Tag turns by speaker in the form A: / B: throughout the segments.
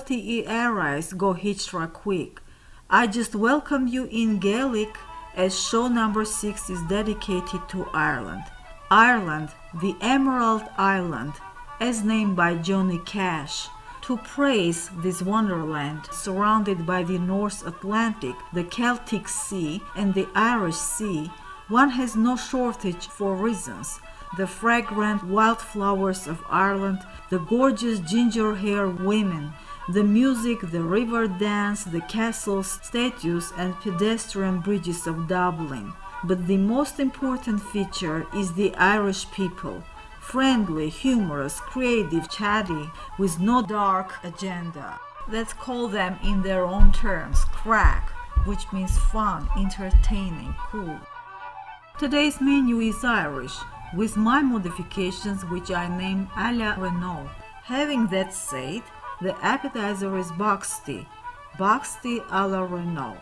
A: healthy airways go hitchra quick. I just welcome you in Gaelic as show number 6 is dedicated to Ireland. Ireland, the Emerald Island, as named by Johnny Cash. To praise this wonderland, surrounded by the North Atlantic, the Celtic Sea, and the Irish Sea, one has no shortage for reasons. The fragrant wildflowers of Ireland, the gorgeous ginger-haired women, the music, the river dance, the castles, statues, and pedestrian bridges of Dublin. But the most important feature is the Irish people. Friendly, humorous, creative, chatty, with no dark agenda. Let's call them in their own terms, crack, which means fun, entertaining, cool. Today's menu is Irish, with my modifications which I name à la Renault. Having that said, the appetizer is Boxty à la Renault.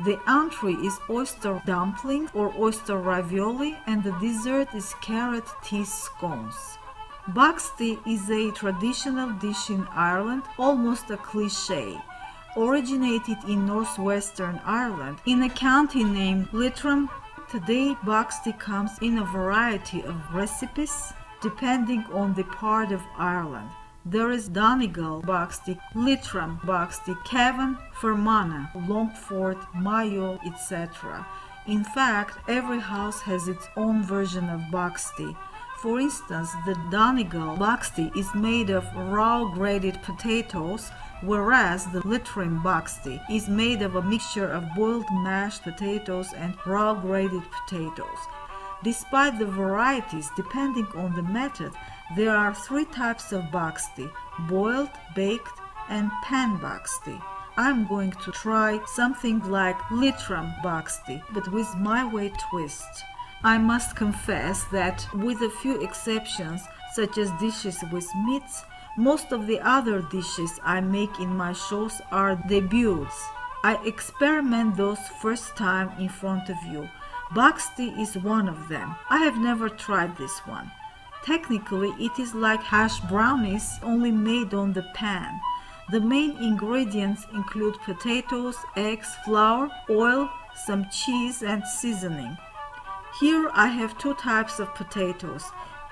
A: The entrée is oyster dumpling or oyster ravioli, and the dessert is carrot tea scones. Boxty is a traditional dish in Ireland, almost a cliché. Originated in northwestern Ireland, in a county named Leitrim, today Boxty comes in a variety of recipes, depending on the part of Ireland. There is Donegal Boxty, Leitrim Boxty, Cavan, Fermanagh, Longford, Mayo, etc. In fact, every house has its own version of Boxty. For instance, the Donegal Boxty is made of raw grated potatoes, whereas the Leitrim Boxty is made of a mixture of boiled mashed potatoes and raw grated potatoes. Despite the varieties depending on the method, there are 3 types of Boxty: boiled, baked, and pan Boxty. I'm going to try something like Leitrim Boxty, but with my way twist. I must confess that, with a few exceptions, such as dishes with meats, most of the other dishes I make in my shows are debuts. I experiment those first time in front of you. Boxty is one of them. I have never tried this one. Technically, it is like hash brownies, only made on the pan. The main ingredients include potatoes, eggs, flour, oil, some cheese, and seasoning. Here I have 2 types of potatoes.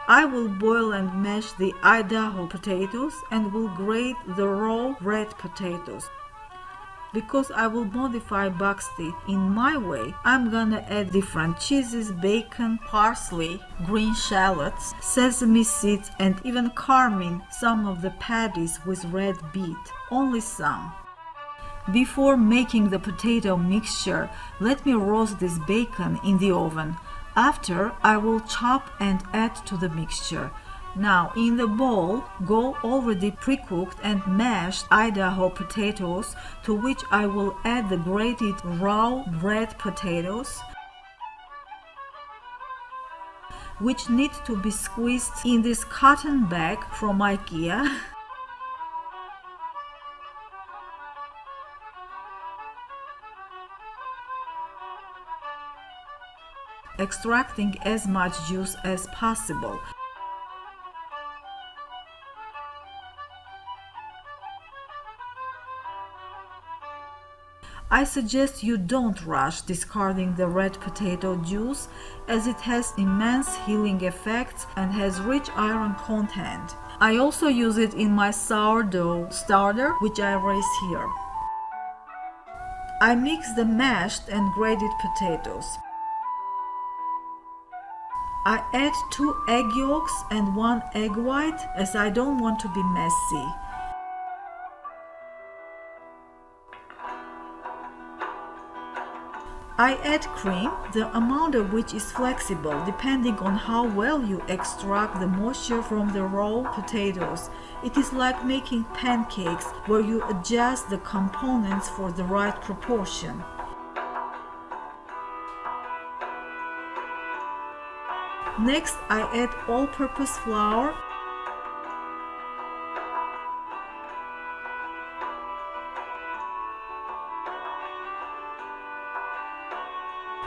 A: I will boil and mash the Idaho potatoes and will grate the raw red potatoes. Because I will modify Boxty in my way, I'm gonna add different cheeses, bacon, parsley, green shallots, sesame seeds, and even carmine some of the patties with red beet, only some. Before making the potato mixture, let me roast this bacon in the oven. After, I will chop and add to the mixture. Now, in the bowl, go already pre-cooked and mashed Idaho potatoes, to which I will add the grated raw red potatoes, which need to be squeezed in this cotton bag from IKEA. Extracting as much juice as possible. I suggest you don't rush discarding the red potato juice, as it has immense healing effects and has rich iron content. I also use it in my sourdough starter, which I raise here. I mix the mashed and grated potatoes. I add 2 egg yolks and 1 egg white, as I don't want to be messy. I add cream, the amount of which is flexible depending on how well you extract the moisture from the raw potatoes. It is like making pancakes, where you adjust the components for the right proportion. Next, I add all-purpose flour,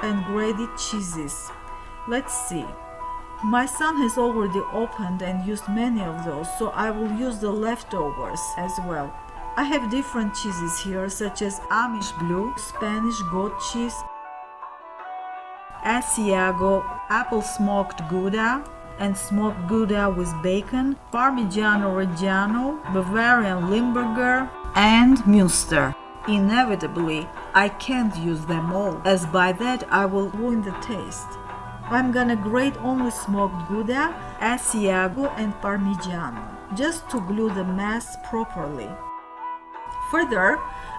A: and grated cheeses. Let's see. My son has already opened and used many of those, so I will use the leftovers as well. I have different cheeses here, such as Amish blue, Spanish goat cheese, Asiago, apple smoked Gouda, and smoked Gouda with bacon, Parmigiano Reggiano, Bavarian Limburger, and Münster. Inevitably, I can't use them all, as by that I will ruin the taste. I'm gonna grate only smoked Gouda, Asiago, and Parmigiano, just to glue the mass properly. Further,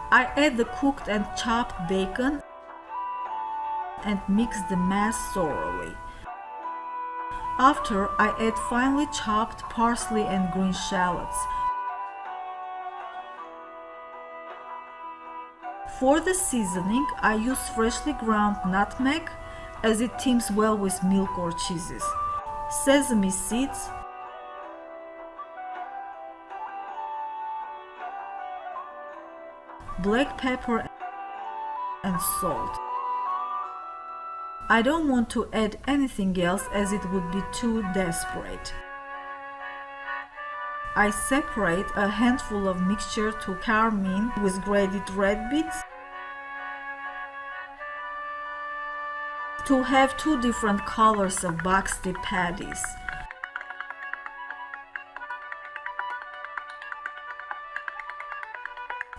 A: I add the cooked and chopped bacon and mix the mass thoroughly. After, I add finely chopped parsley and green shallots. For the seasoning, I use freshly ground nutmeg, as it teams well with milk or cheeses, sesame seeds, black pepper, and salt. I don't want to add anything else as it would be too desperate. I separate a handful of mixture to carmine with grated red beets to have two different colors of Boxty patties.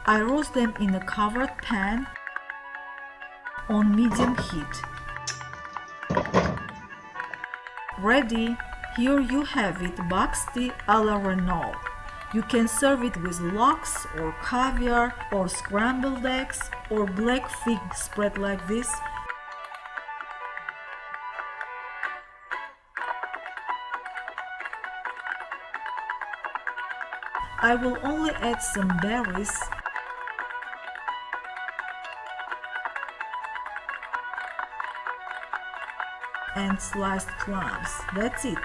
A: I roast them in a covered pan on medium heat. Ready, here you have it, Boxty à la Renault. You can serve it with lox or caviar or scrambled eggs or black fig spread like this. I will only add some berries and sliced clams. That's it.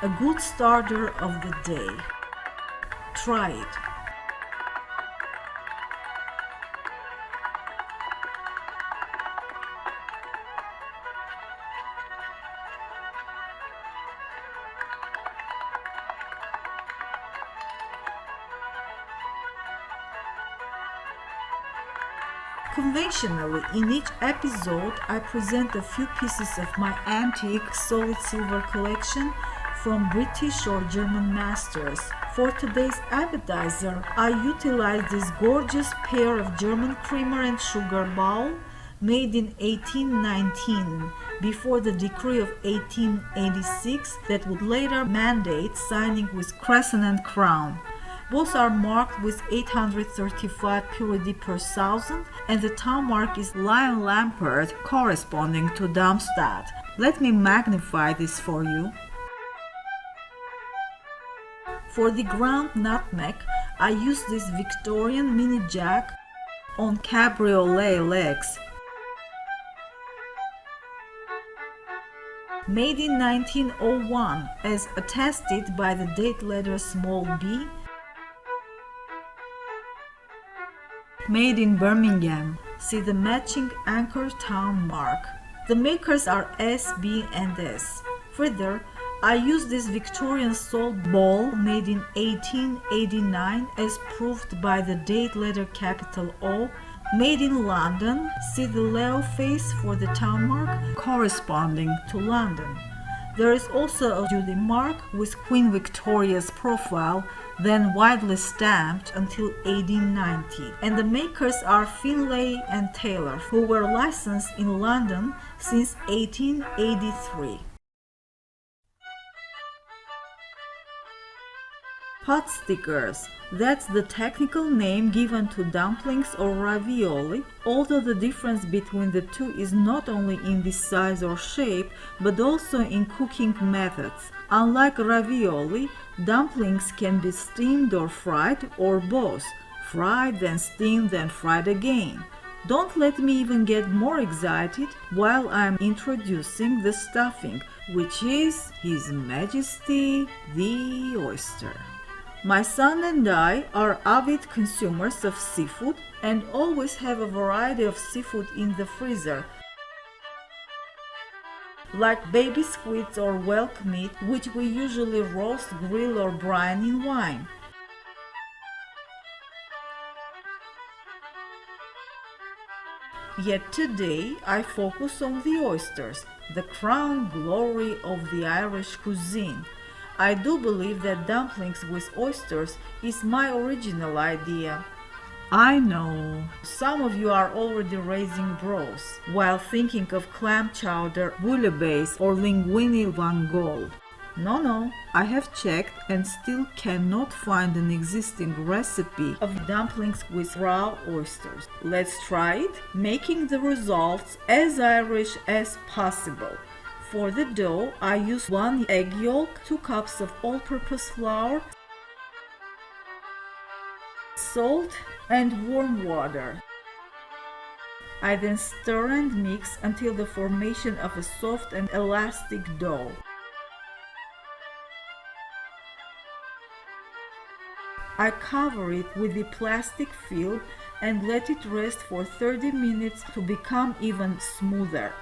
A: A good starter of the day. Try it. Conventionally, in each episode, I present a few pieces of my antique solid silver collection from British or German masters. For today's appetizer, I utilize this gorgeous pair of German creamer and sugar bowl made in 1819, before the decree of 1886 that would later mandate signing with crescent and crown. Both are marked with 835 purity per thousand, and the town mark is Lion Lampert, corresponding to Darmstadt. Let me magnify this for you. For the ground nutmeg, I use this Victorian mini jack on cabriolet legs. Made in 1901, as attested by the date letter small b. Made in Birmingham. See the matching anchor town mark. The makers are S, B, and S. Further, I use this Victorian salt bowl made in 1889 as proved by the date letter capital O. Made in London. See the Leo face for the town mark corresponding to London. There is also a Judy mark with Queen Victoria's profile, then widely stamped until 1890. And the makers are Finley and Taylor, who were licensed in London since 1883. Pot stickers. That's the technical name given to dumplings or ravioli, although the difference between the two is not only in the size or shape, but also in cooking methods. Unlike ravioli, dumplings can be steamed or fried, or both, fried then steamed then fried again. Don't let me even get more excited while I'm introducing the stuffing, which is His Majesty the Oyster. My son and I are avid consumers of seafood and always have a variety of seafood in the freezer. like baby squids or whelk meat, which we usually roast, grill or brine in wine. Yet today I focus on the oysters, the crown glory of the Irish cuisine. I do believe that dumplings with oysters is my original idea. I know some of you are already raising brows while thinking of clam chowder, bouillabaisse or linguine van Gogh. No, I have checked and still cannot find an existing recipe of dumplings with raw oysters. Let's try it, making the results as Irish as possible. For the dough, I use 1 egg yolk, 2 cups of all-purpose flour, salt and warm water. I then stir and mix until the formation of a soft and elastic dough. I cover it with the plastic film and let it rest for 30 minutes to become even smoother.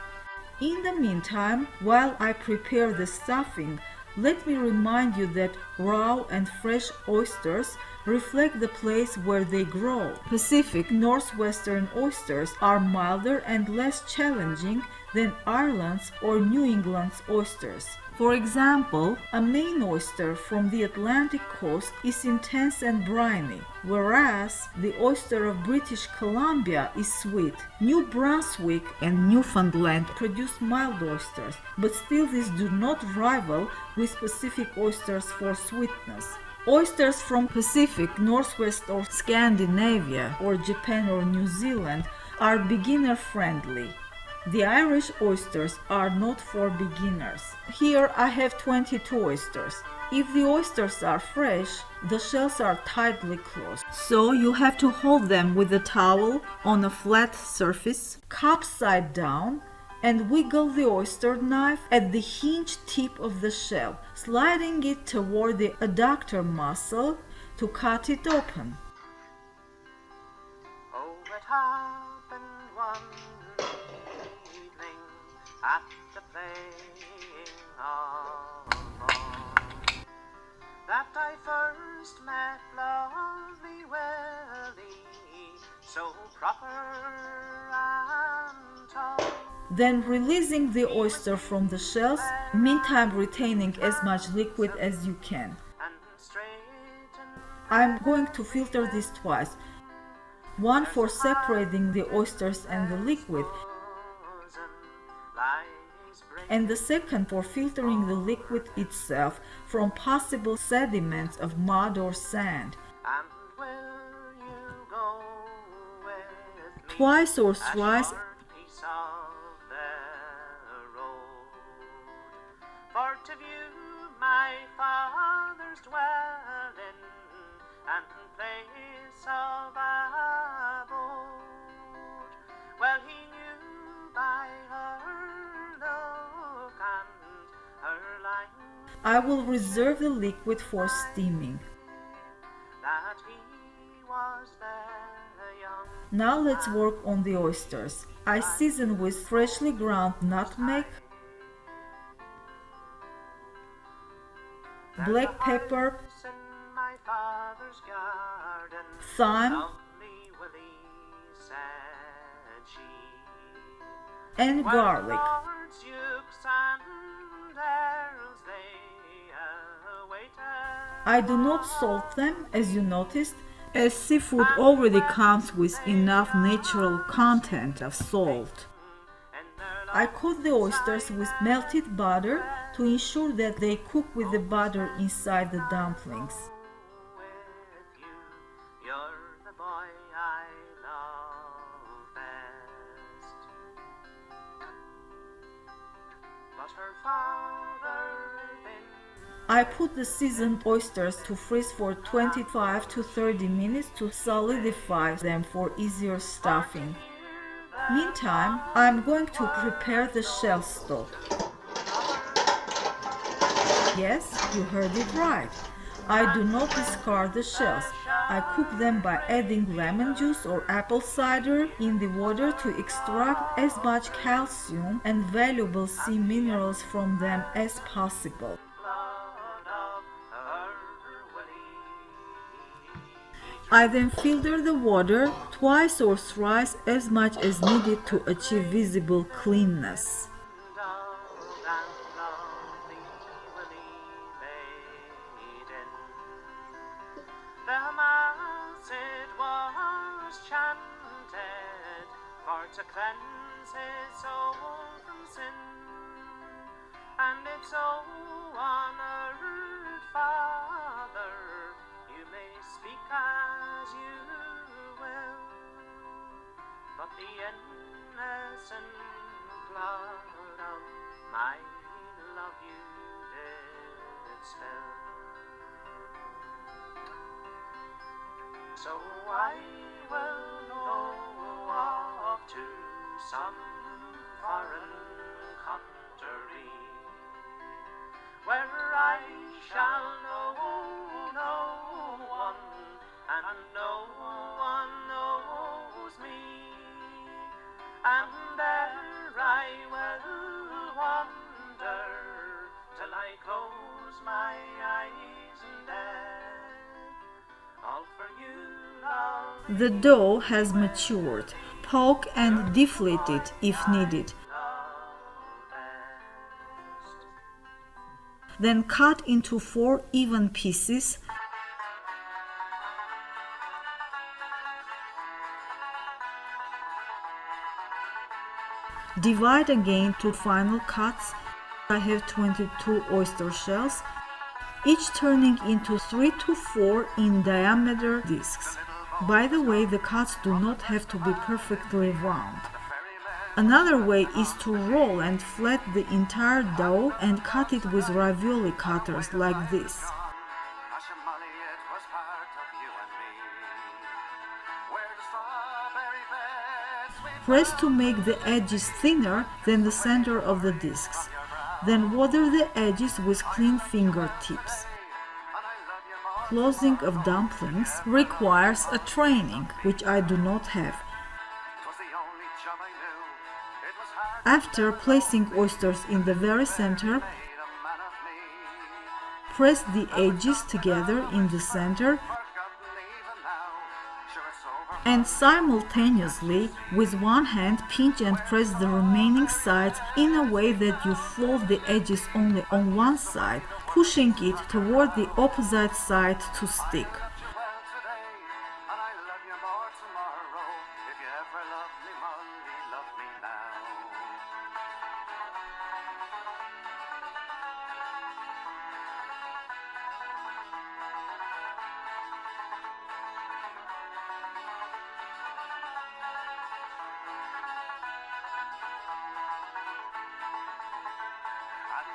A: In the meantime, while I prepare the stuffing, let me remind you that raw and fresh oysters reflect the place where they grow. Pacific Northwestern oysters are milder and less challenging than Ireland's or New England's oysters. For example, a Maine oyster from the Atlantic coast is intense and briny, whereas the oyster of British Columbia is sweet. New Brunswick and Newfoundland produce mild oysters, but still these do not rival with Pacific oysters for sweetness. Oysters from Pacific, Northwest or Scandinavia, or Japan or New Zealand are beginner friendly. The Irish oysters are not for beginners. Here I have 22 oysters. If the oysters are fresh, the shells are tightly closed. So you have to hold them with a towel on a flat surface, cup side down, and wiggle the oyster knife at the hinge tip of the shell, sliding it toward the adductor muscle to cut it open.
B: Oh, it happened one evening at the playing of ball that I first met lovely Willie, so proper and tall.
A: Then releasing the oyster from the shells, meantime retaining as much liquid as you can. I'm going to filter this twice. One for separating the oysters and the liquid, and the second for filtering the liquid itself from possible sediments of mud or sand. Twice or thrice.
B: For to view my father's dwelling and place of abode, well he knew by her look and her line
A: I will reserve the liquid for steaming.
B: that he was there young.
A: Now let's work on the oysters. I season with freshly ground nutmeg, black pepper, thyme, and garlic. I do not salt them, as you noticed, as seafood already comes with enough natural content of salt. I coat the oysters with melted butter to ensure that they cook with the butter inside the dumplings. I put the seasoned oysters to freeze for 25 to 30 minutes to solidify them for easier stuffing. Meantime, I'm going to prepare the shell stock. Yes, you heard it right. I do not discard the shells. I cook them by adding lemon juice or apple cider in the water to extract as much calcium and valuable sea minerals from them as possible. I then filter the water twice or thrice as much as needed to achieve visible cleanness.
B: To cleanse his soul from sin, and it's so honored, Father, you may speak as you will, but the innocent blood of my love you did spill. So I will go off to some foreign country, where I shall know no one, and no one knows me, and there I will wander till I close my eyes in death, all for you, love.
A: The dough has matured. Poke and deflate it if needed. Then cut into 4 even pieces. Divide again to final cuts. I have 22 oyster shells, each turning into 3 to 4 in diameter discs. By the way, the cuts do not have to be perfectly round. Another way is to roll and flat the entire dough and cut it with ravioli cutters like this. Press to make the edges thinner than the center of the discs. Then water the edges with clean fingertips. Closing of dumplings requires a training, which I do not have. After placing oysters in the very center, press the edges together in the center and simultaneously with one hand pinch and press the remaining sides in a way that you fold the edges only on one side, pushing it toward the opposite side to stick.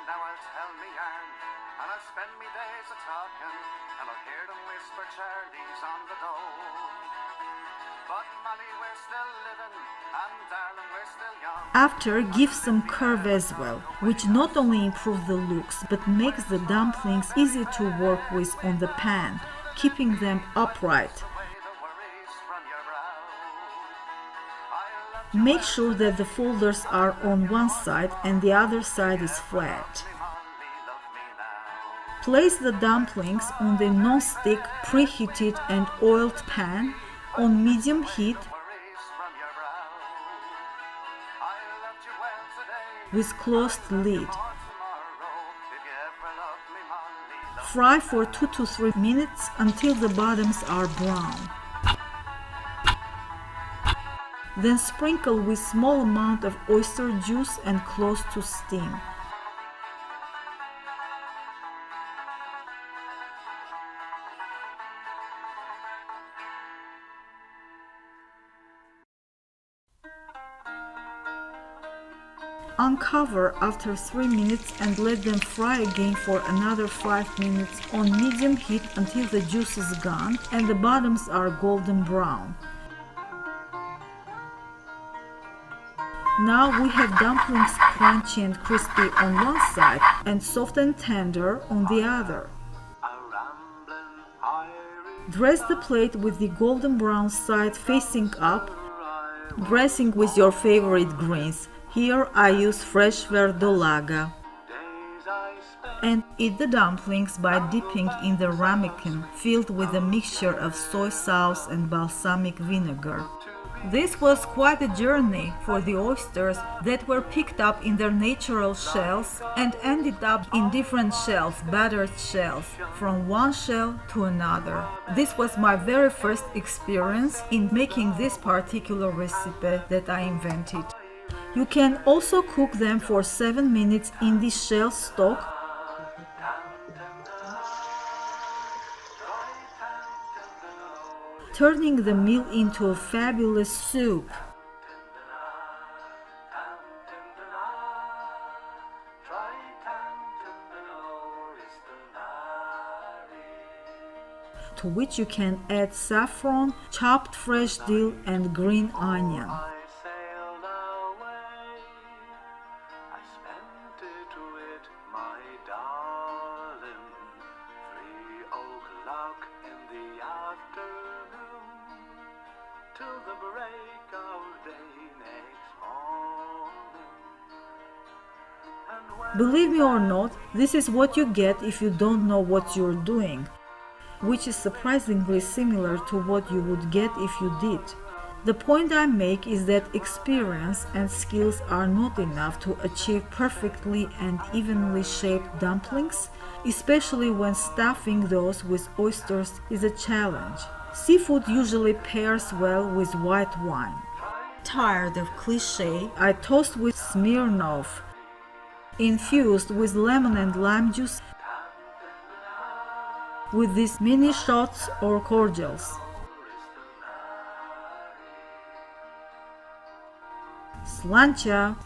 B: Now I'll tell me yarn, and I'll spend me days a-talking, and I'll hear them whisper Charlie's on the door. But Molly, we're still living, and darling, we're still young.
A: After, give some curve as well, which not only improves the looks, but makes the dumplings easy to work with on the pan, keeping them upright. Make sure that the folders are on one side and the other side is flat. Place the dumplings on the non-stick, preheated and oiled pan on medium heat with closed lid. Fry for 2 to 3 minutes until the bottoms are brown. Then sprinkle with small amount of oyster juice and close to steam. Uncover after 3 minutes and let them fry again for another 5 minutes on medium heat until the juice is gone and the bottoms are golden brown. Now we have dumplings crunchy and crispy on one side and soft and tender on the other. Dress the plate with the golden brown side facing up, dressing with your favorite greens. Here I use fresh verdolaga. And eat the dumplings by dipping in the ramekin filled with a mixture of soy sauce and balsamic vinegar. This was quite a journey for the oysters that were picked up in their natural shells and ended up in different shells, battered shells, from one shell to another. This was my very first experience in making this particular recipe that I invented. You can also cook them for 7 minutes in the shell stock, turning the meal into a fabulous soup. To which you can add saffron, chopped fresh dill and green onion. Believe me or not, this is what you get if you don't know what you're doing, which is surprisingly similar to what you would get if you did. The point I make is that experience and skills are not enough to achieve perfectly and evenly shaped dumplings, especially when stuffing those with oysters is a challenge. Seafood usually pairs well with white wine. Tired of cliché, I toast with Smirnoff, infused with lemon and lime juice, with these mini shots or cordials. Sláinte,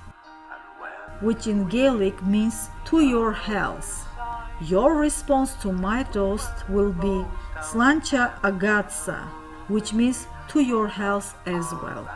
A: which in Gaelic means to your health. Your response to my toast will be Sláinte agatsa, which means to your health as well.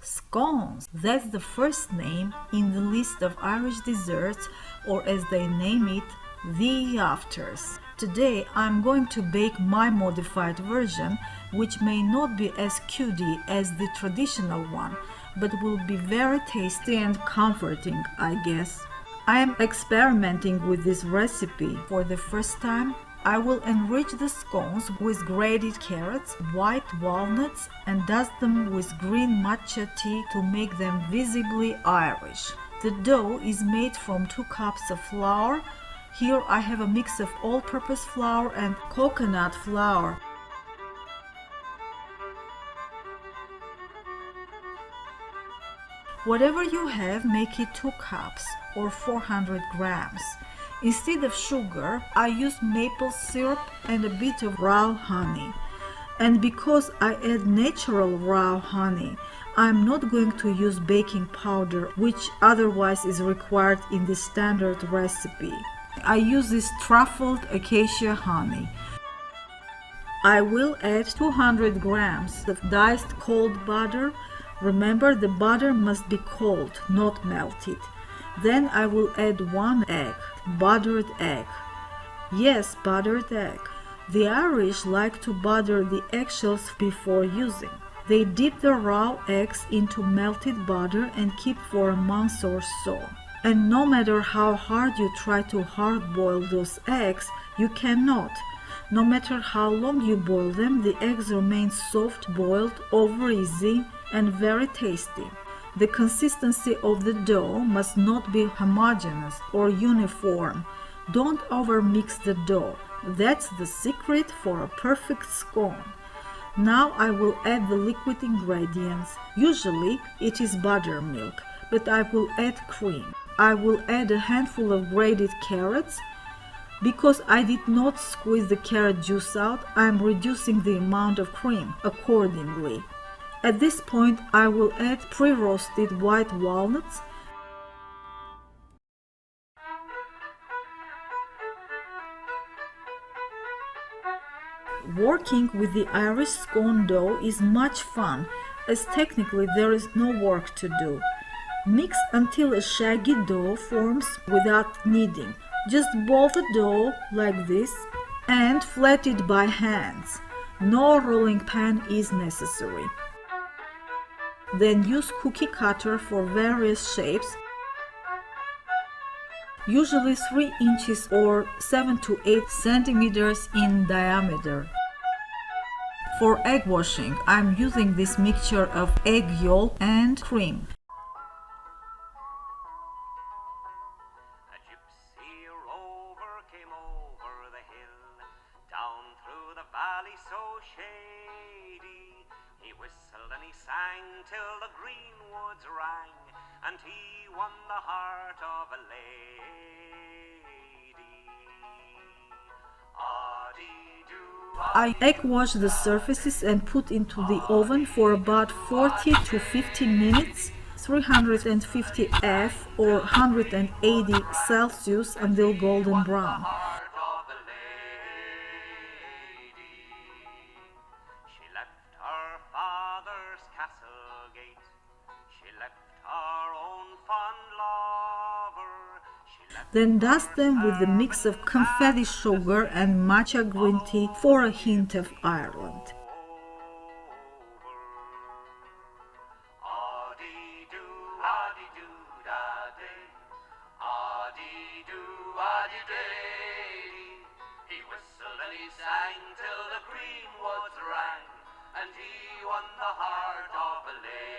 A: Scones, that's the first name in the list of Irish desserts, or as they name it, the afters. Today I'm going to bake my modified version, which may not be as cutty as the traditional one, but will be very tasty and comforting, I guess. I am experimenting with this recipe for the first time. I will enrich the scones with grated carrots, white walnuts, and dust them with green matcha tea to make them visibly Irish. The dough is made from 2 cups of flour. Here I have a mix of all-purpose flour and coconut flour. Whatever you have, make it 2 cups or 400 grams. Instead of sugar, I use maple syrup and a bit of raw honey. And because I add natural raw honey, I'm not going to use baking powder, which otherwise is required in the standard recipe. I use this truffled acacia honey. I will add 200 grams of diced cold butter. Remember, the butter must be cold, not melted. Then I will add 1 egg, buttered egg. Yes, buttered egg. The Irish like to butter the eggshells before using. They dip the raw eggs into melted butter and keep for a month or so. And no matter how hard you try to hard boil those eggs, you cannot. No matter how long you boil them, the eggs remain soft boiled, over easy, and very tasty. The consistency of the dough must not be homogeneous or uniform. Don't overmix the dough. That's the secret for a perfect scone. Now I will add the liquid ingredients. Usually it is buttermilk, but I will add cream. I will add a handful of grated carrots. Because I did not squeeze the carrot juice out, I am reducing the amount of cream accordingly. At this point, I will add pre-roasted white walnuts. Working with the Irish scone dough is much fun, as technically there is no work to do. Mix until a shaggy dough forms without kneading. Just ball the dough like this and flat it by hands. No rolling pan is necessary. Then use cookie cutter for various shapes, usually 3 inches or 7 to 8 centimeters in diameter. For egg washing, I'm using this mixture of egg yolk and cream.
B: A gypsy rover came over the hill, down through the valley so shady. He whistled and he sang till the green woods rang, and he won the heart of a lady.
A: I egg wash the surfaces and put into the oven for about 40 to 50 minutes, 350 F or 180 Celsius until golden brown.
B: She left her father's castle gate. She left her own fond lover.
A: Then dust them with a mix of confetti sugar and matcha green tea for a hint of Ireland.
B: He whistled and he sang till the green woods rang, and he won the heart of a lady.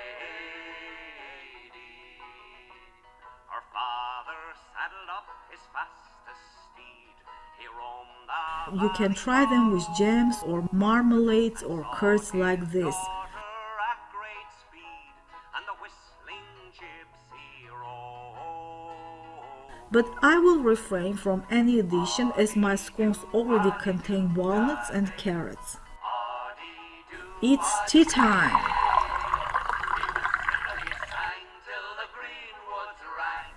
B: Her father saddled up his fastest steed. He roamed the
A: You can try them with jams or marmalades or curds like this.
B: at great speed, and the whistling gypsy rode.
A: But I will refrain from any addition as my scones already contain walnuts and carrots. It's tea time!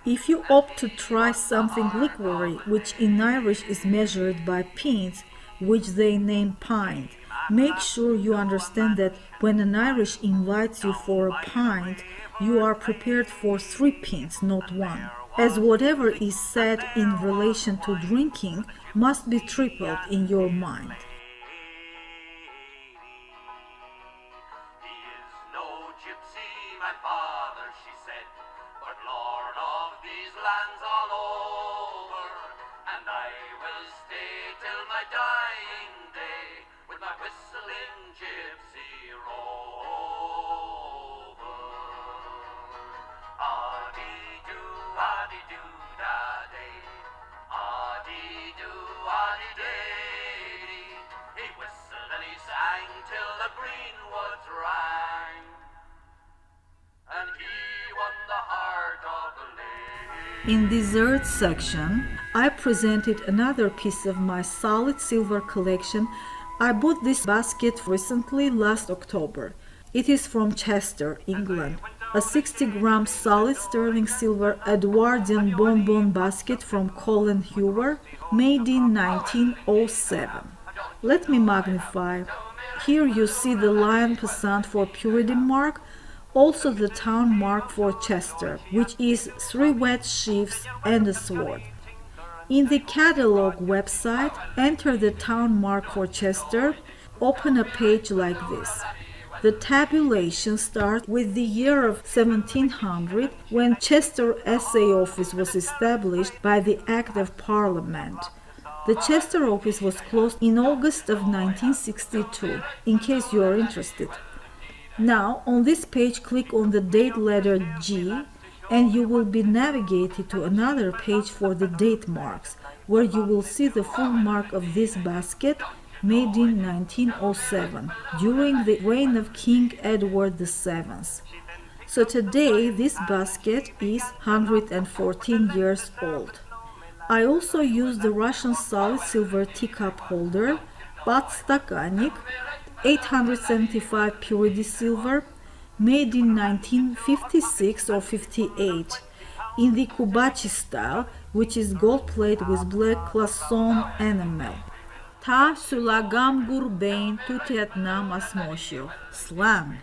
A: If you opt to try something liquory, which in Irish is measured by pints, which they name pint, make sure you understand that when an Irish invites you for a pint, you are prepared for 3 pints, not 1, as whatever is said in relation to drinking must be tripled in your mind.
B: He is no gypsy, my father, she said, but lord of these lands all over, and I will stay till my dying day with my whistling gypsy rover. Ah-dee-doo, da-day, ah-dee-doo, ah-dee-day. He whistled and he sang till the green woods rang, and he won the heart of the lady.
A: In dessert section, I presented another piece of my solid silver collection. I bought this basket recently last October. It is from Chester, England. A 60-gram solid sterling silver Edwardian bonbon basket from Colen Hewer, made in 1907. Let me magnify. Here you see the lion passant for purity mark, also the town mark for Chester, which is 3 wet sheaves and a sword. In the catalog website, enter the town mark for Chester, open a page like this. The tabulation starts with the year of 1700, when Chester Assay Office was established by the Act of Parliament. The Chester office was closed in August of 1962, in case you are interested. Now on this page click on the date letter G and you will be navigated to another page for the date marks, where you will see the full mark of this basket made in 1907 during the reign of King Edward VII. So today this basket is 114 years old. I also used the Russian solid silver teacup holder, подстаканник, 875 purity silver, made in 1956 or 58 in the Kubachi style, which is gold plate with black cloisonné enamel. Ta sulagam gurbein tutiatnam asmoshiu. Slang.